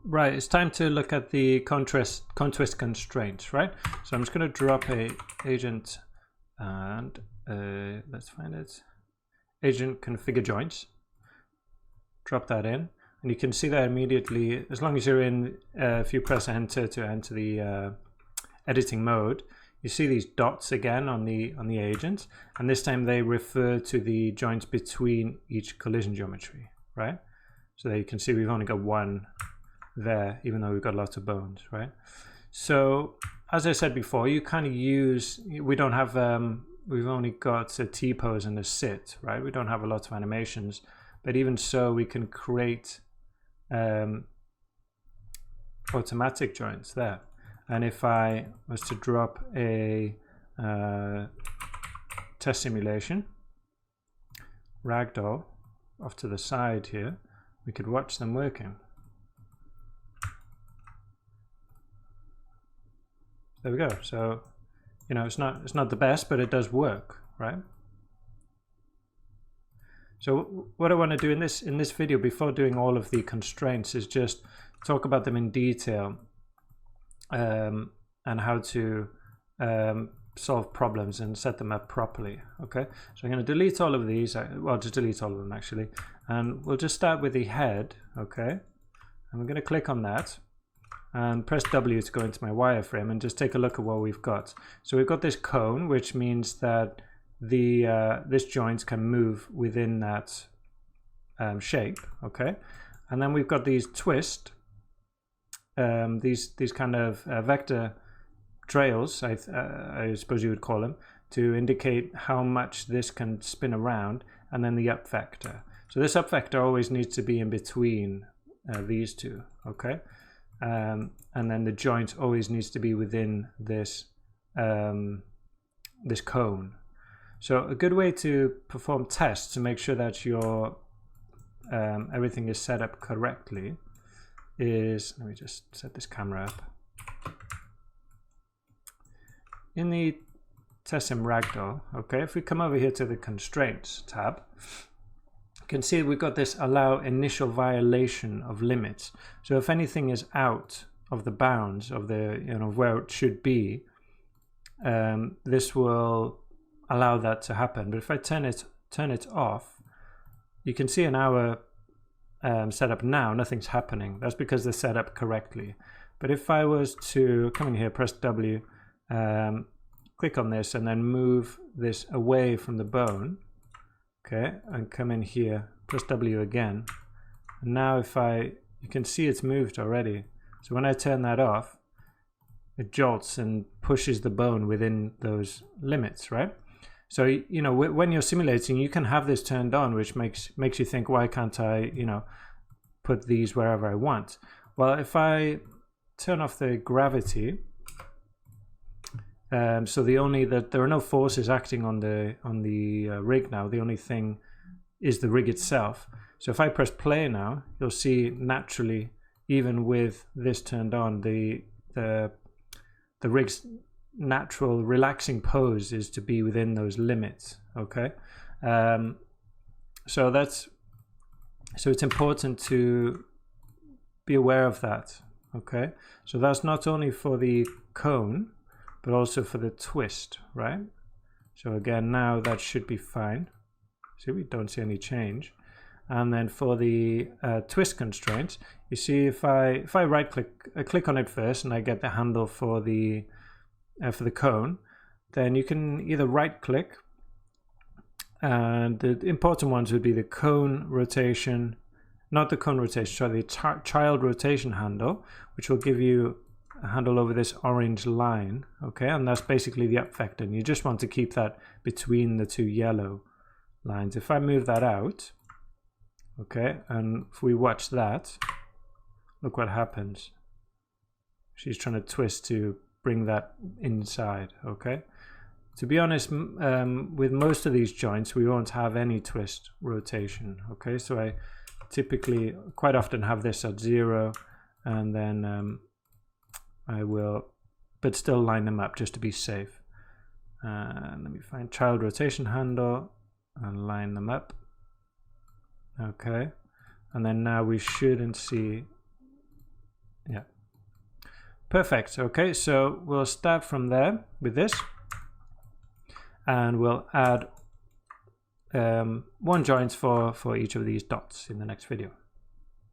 Right, it's time to look at the twist constraints, right? So I'm just going to drop a agent and let's find it. Agent configure joints. Drop that in, and you can see that immediately, as long as you're in, if you press enter to enter the editing mode, you see these dots again on the agent, and this time they refer to the joints between each collision geometry, right? So there you can see we've only got one there, even though we've got lots of bones, right? So as I said before, you kind of use, we don't have, we've only got a T-pose and a sit, right? We don't have a lot of animations, but even so we can create automatic joints there. And if I was to drop a test simulation ragdoll off to the side here, we could watch them working. There we go. So, you know, it's not the best, but it does work, right? So what I want to do in this video, before doing all of the constraints, is just talk about them in detail and how to solve problems and set them up properly. Okay, so I'm going to delete all of these. Well, just delete all of them actually, and we'll just start with the head. Okay, and we're going to click on that and press W to go into my wireframe and just take a look at what we've got. So we've got this cone, which means that the this joint can move within that shape. Okay, and then we've got these twist, these kind of vector trails, I suppose you would call them, to indicate how much this can spin around, and then the up vector. So this up vector always needs to be in between these two. Okay. And then the joint always needs to be within this this cone. So a good way to perform tests to make sure that your everything is set up correctly is, let me just set this camera up. In the test sim ragdoll, okay, if we come over here to the constraints tab, you can see we've got this allow initial violation of limits. So if anything is out of the bounds of the, you know, where it should be, this will allow that to happen. But if I turn it off, you can see in our setup now nothing's happening. That's because they're set up correctly. But if I was to come in here, press W, click on this, and then move this away from the bone, okay, and come in here, press W again, and now you can see it's moved already. So when I turn that off, it jolts and pushes the bone within those limits, right? So, you know, when you're simulating, you can have this turned on, which makes you think, why can't I, you know, put these wherever I want? Well, if I turn off the gravity, so there are no forces acting on the rig now. The only thing is the rig itself. So if I press play now, you'll see naturally, even with this turned on, the rig's natural relaxing pose is to be within those limits. Okay, so it's important to be aware of that. Okay, so that's not only for the cone but also for the twist, right? So again, now that should be fine. See, we don't see any change. And then for the twist constraint, you see if I right click on it first, and I get the handle for the cone, then you can either right click, and the important ones would be the cone rotation, not the cone rotation, sorry, the child rotation handle, which will give you a handle over this orange line, okay, and that's basically the up vector, and you just want to keep that between the two yellow lines. If I move that out, okay, and if we watch that, look what happens. She's trying to twist to bring that inside. Okay, to be honest, with most of these joints we won't have any twist rotation. Okay, so I typically quite often have this at 0, and then I will but still line them up just to be safe. Let me find child rotation handle and line them up. Okay, and then now we shouldn't see Yeah. Perfect. Okay, so we'll start from there with this, and we'll add one joint for each of these dots in the next video.